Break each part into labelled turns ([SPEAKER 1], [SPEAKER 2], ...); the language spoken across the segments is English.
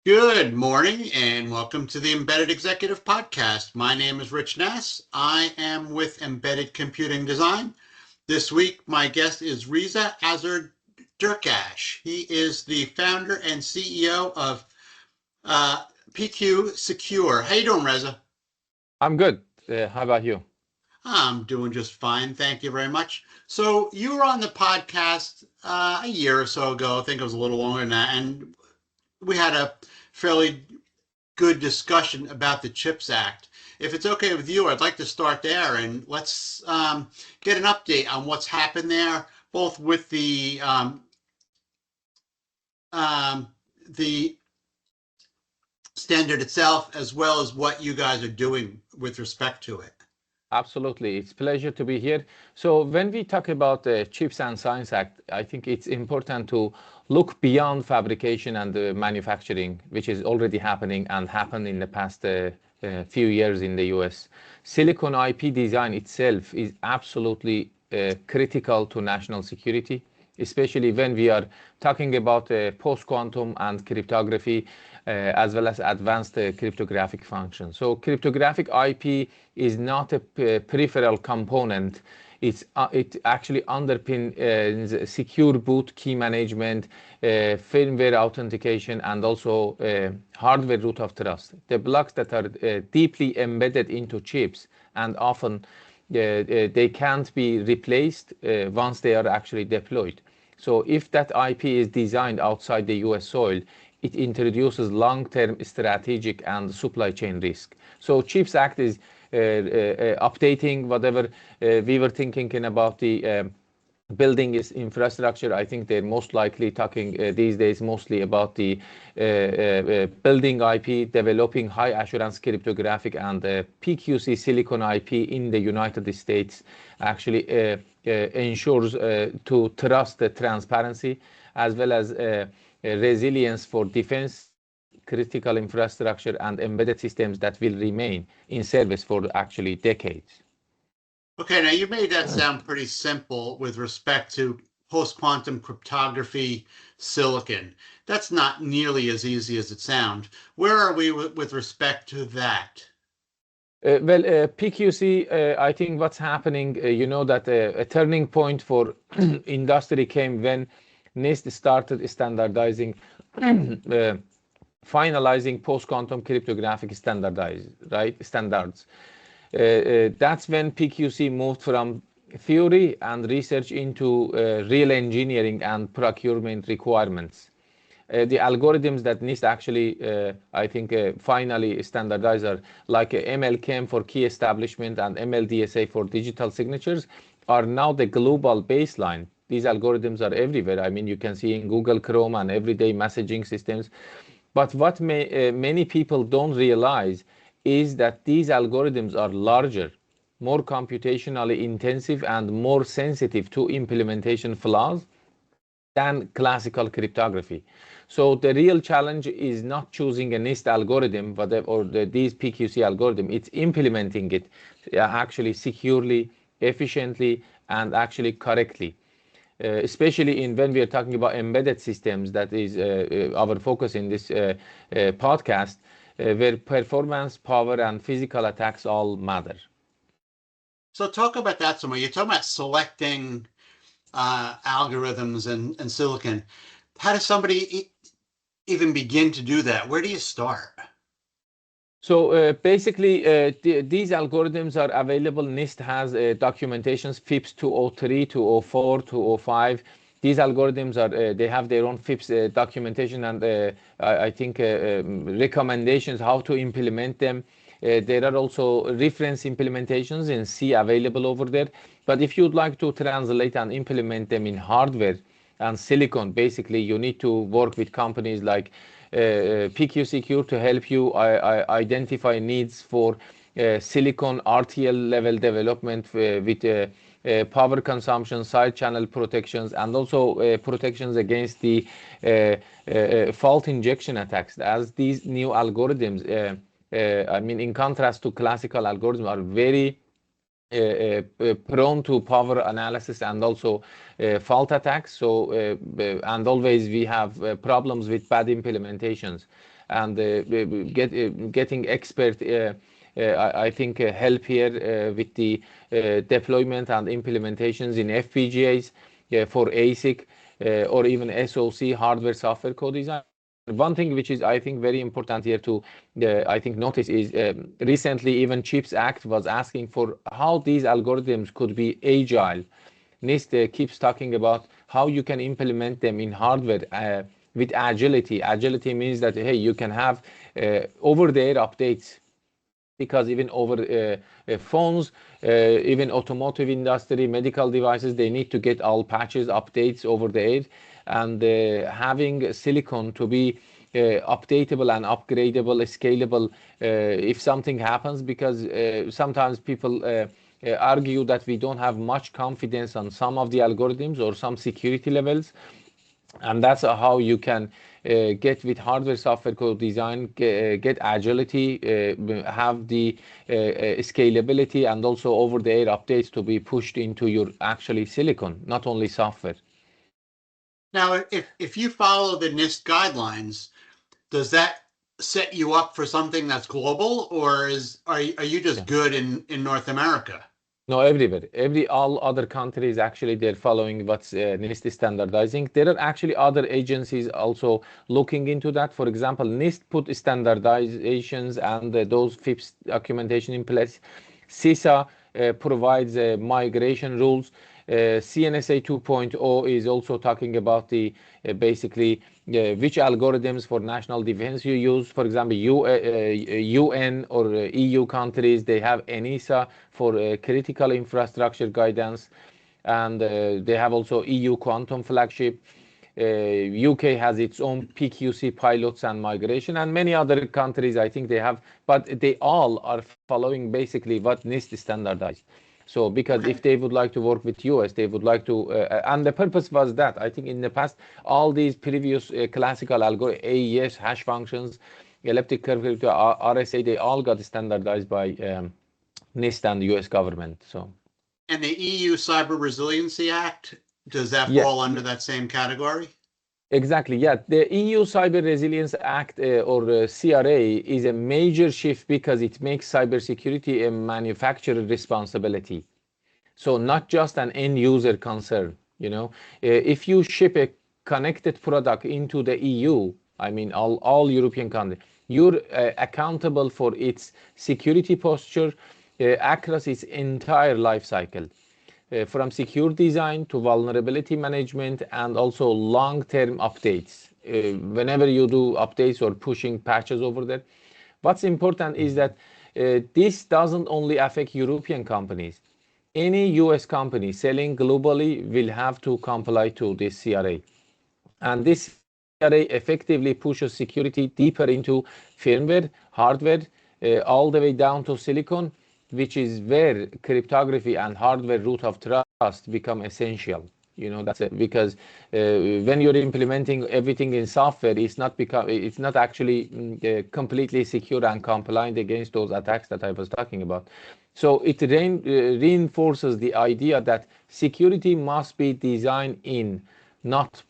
[SPEAKER 1] Good morning and welcome to the Embedded Executive Podcast. My name is Rich Ness. I am with Embedded Computing Design. This week, my guest is Reza Azar-Durkash. He is the founder and CEO of PQSecure. How you doing, Reza?
[SPEAKER 2] I'm good. How about you?
[SPEAKER 1] I'm doing just fine. Thank you very much. So you were on the podcast a year or so ago. I think it was a little longer than that. And we had a fairly good discussion about the CHIPS Act. If it's okay with you, I'd like to start there and let's get an update on what's happened there, both with um, the standard itself as well as what you guys are doing with respect to it.
[SPEAKER 2] Absolutely. It's a pleasure to be here. So when we talk about the Chips and Science Act, I think it's important to look beyond fabrication and manufacturing, which is already happening and happened in the past few years in the US. Silicon IP design itself is absolutely critical to national security, especially when we are talking about post-quantum and cryptography, as well as advanced cryptographic functions. So cryptographic IP is not a peripheral component. It actually underpins secure boot key management, firmware authentication, and also hardware root of trust. The blocks that are deeply embedded into chips and often they can't be replaced once they are actually deployed. So if that IP is designed outside the US soil, it introduces long-term strategic and supply chain risk. So CHIPS Act is updating whatever we were thinking about the building is infrastructure. I think they're most likely talking these days mostly about the building IP, developing high assurance cryptographic and PQC silicon IP in the United States actually ensures to trust the transparency as well as resilience for defense, critical infrastructure, and embedded systems that will remain in service for actually decades.
[SPEAKER 1] Okay, now you made that sound pretty simple with respect to post-quantum cryptography silicon. That's not nearly as easy as it sounds. Where are we with respect to that?
[SPEAKER 2] PQC, I think what's happening, you know that a turning point for industry came when NIST started standardizing, finalizing post-quantum cryptographic standards. That's when PQC moved from theory and research into real engineering and procurement requirements. The algorithms that NIST actually, I think, finally standardized are like MLChem for key establishment and MLDSA for digital signatures are now the global baseline. These algorithms are everywhere. I mean, you can see in Google Chrome and everyday messaging systems. But what many people don't realize is that these algorithms are larger, more computationally intensive, and more sensitive to implementation flaws than classical cryptography. So the real challenge is not choosing a NIST algorithm or these PQC algorithm, it's implementing it actually securely, efficiently, and actually correctly. Especially in when we are talking about embedded systems, that is our focus in this podcast, where performance, power, and physical attacks all matter.
[SPEAKER 1] So talk about that some more. You're talking about selecting algorithms and silicon. How does somebody even begin to do that? Where do you start?
[SPEAKER 2] So basically, these algorithms are available. NIST has documentations, FIPS 203, 204, 205. These algorithms are, they have their own FIPS documentation and I think recommendations how to implement them. There are also reference implementations in C available over there. But if you'd like to translate and implement them in hardware and silicon, basically you need to work with companies like PQSecure to help you identify needs for silicon RTL level development with power consumption, side channel protections, and also protections against the fault injection attacks. As these new algorithms, I mean, in contrast to classical algorithms, are very prone to power analysis and also fault attacks. So and always we have problems with bad implementations. and getting expert I think help here with the deployment and implementations in FPGAs for ASIC or even SoC, hardware software co-design. One thing which is, I think, very important here to, I think, notice is recently even CHIPS Act was asking for how these algorithms could be agile. NIST keeps talking about how you can implement them in hardware with agility. Agility means that, hey, you can have over-the-air updates, because even over phones, even automotive industry, medical devices, they need to get all patches, updates over the air, and having silicon to be updatable and upgradable, scalable if something happens, because sometimes people argue that we don't have much confidence on some of the algorithms or some security levels. And that's how you can get with hardware software co-design, get agility, have the scalability, and also over-the-air updates to be pushed into your actually silicon, not only software.
[SPEAKER 1] Now, if you follow the NIST guidelines, does that set you up for something that's global, or are you just good in North America?
[SPEAKER 2] No, everywhere. All other countries actually they're following what's NIST is standardizing. There are actually other agencies also looking into that. For example, NIST put standardizations and those FIPS documentation in place. CISA provides migration rules. CNSA 2.0 is also talking about the basically which algorithms for national defense you use. For example, UN or EU countries, they have ENISA for critical infrastructure guidance, and they have also EU quantum flagship. UK has its own PQC pilots and migration, and many other countries I think they have, but they all are following basically what NIST standardized. So because if they would like to work with US, they would like to, and the purpose was that I think in the past, all these previous classical algorithms, AES, hash functions, elliptic curve, RSA, they all got standardized by NIST and the US government. So.
[SPEAKER 1] And the EU Cyber Resiliency Act, does that fall under that same category?
[SPEAKER 2] Exactly, yeah. The EU Cyber Resilience Act or CRA is a major shift because it makes cybersecurity a manufacturer responsibility. So not just an end user concern. If you ship a connected product into the EU, I mean all European countries, you're accountable for its security posture across its entire life cycle. From secure design to vulnerability management and also long-term updates. Whenever you do updates or pushing patches over there, what's important is that this doesn't only affect European companies. Any US company selling globally will have to comply to this CRA. And this CRA effectively pushes security deeper into firmware, hardware, all the way down to silicon, which is where cryptography and hardware root of trust become essential. That's it. Because when you're implementing everything in software, it's not actually completely secure and compliant against those attacks that I was talking about. So it reinforces the idea that security must be designed in, not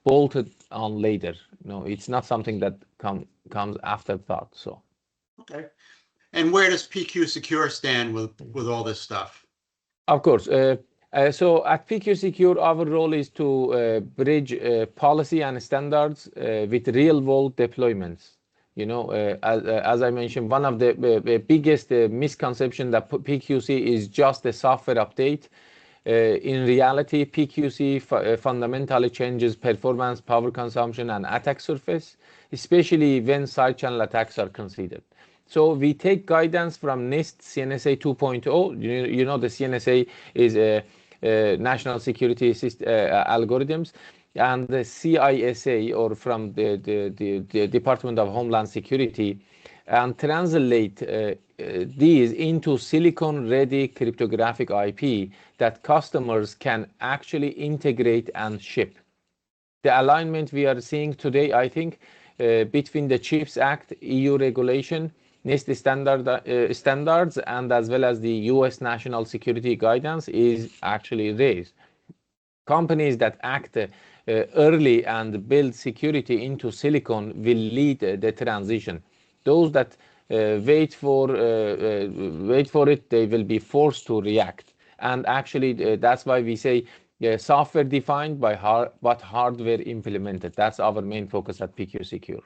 [SPEAKER 2] bolted on later. No, it's not something that comes after thought. So.
[SPEAKER 1] Okay. And where does PQSecure stand with all this stuff?
[SPEAKER 2] Of course. So at PQSecure, our role is to bridge policy and standards with real-world deployments. As I mentioned, one of the biggest misconception that PQC is just a software update. In reality, PQC fundamentally changes performance, power consumption, and attack surface, especially when side channel attacks are considered. So we take guidance from NIST CNSA 2.0. The CNSA is a National Security Algorithms, and the CISA, or from the Department of Homeland Security, and translate these into silicon-ready cryptographic IP that customers can actually integrate and ship. The alignment we are seeing today, I think, between the CHIPS Act, EU regulation, NIST standards, and as well as the US national security guidance is actually raised. Companies that act early and build security into silicon will lead the transition. Those that wait for it, they will be forced to react. And actually, that's why we say software defined by but hardware implemented. That's our main focus at PQSecure.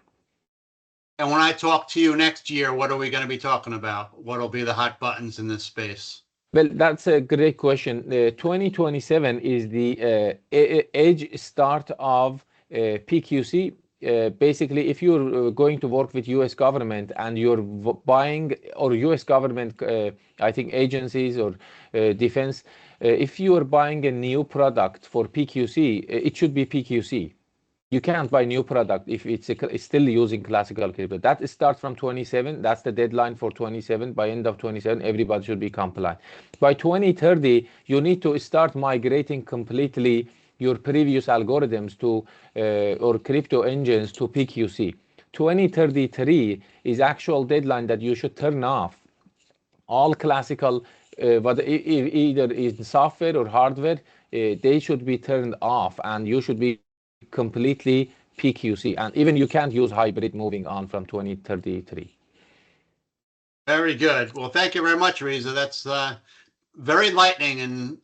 [SPEAKER 1] And when I talk to you next year, what are we going to be talking about? What will be the hot buttons in this space?
[SPEAKER 2] Well, that's a great question. 2027 is the edge start of PQC. Basically, if you're going to work with US government and you're buying, or US government, I think agencies or defense, if you are buying a new product for PQC, it should be PQC. You can't buy new product if it's still using classical crypto. That starts from 27. That's the deadline for 27. By end of 27, everybody should be compliant. By 2030, you need to start migrating completely your previous algorithms to or crypto engines to PQC. 2033 is actual deadline that you should turn off all classical, either in software or hardware, they should be turned off, and you should be completely PQC. And even you can't use hybrid moving on from 2033.
[SPEAKER 1] Very good. Well, thank you very much, Reza. That's very enlightening and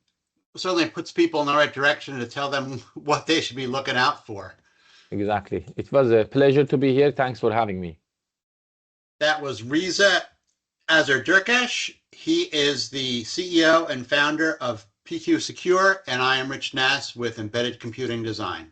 [SPEAKER 1] certainly puts people in the right direction to tell them what they should be looking out for.
[SPEAKER 2] Exactly. It was a pleasure to be here. Thanks for having me.
[SPEAKER 1] That was Reza Azardurkesh. He is the CEO and founder of PQSecure, and I am Rich Nass with Embedded Computing Design.